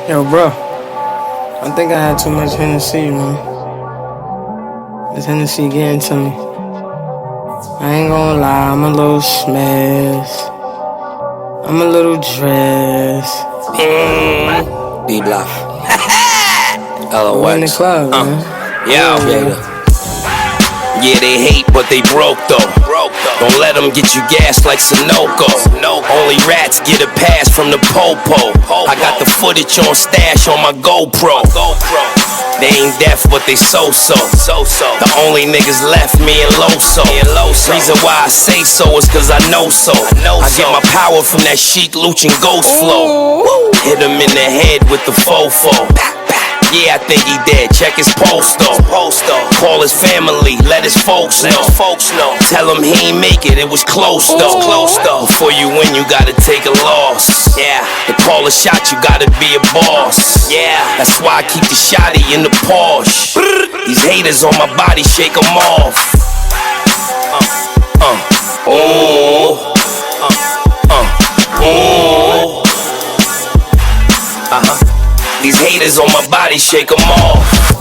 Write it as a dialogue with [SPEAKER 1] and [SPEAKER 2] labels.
[SPEAKER 1] Yo, bro, I think I had too much Hennessy, man. This Hennessy getting to me. I ain't gonna lie, I'm a little smashed. I'm a little dressed.
[SPEAKER 2] D-Block.
[SPEAKER 1] We in the
[SPEAKER 2] LOX.
[SPEAKER 1] club, man.
[SPEAKER 2] Yeah. Yeah, they hate, but they broke though. Don't let them get you gassed like Sunoco. Only rats get a pass from the popo. I got the footage on stash on my GoPro. They ain't deaf, but they so-so. The only niggas left, me and Loso. Reason why I say so is cause I know so. I get my power from that chic Luchin ghost flow. Hit him in the head with the fofo. Yeah, I think he dead. Check his post though. Call his family, let his folks know. Tell him he ain't make it, it was close though. Before you win, you gotta take a loss. Yeah, to call a shot, you gotta be a boss. Yeah, that's why I keep the shotty in the Porsche. These haters on my body, shake them off. These haters on my body, shake them off.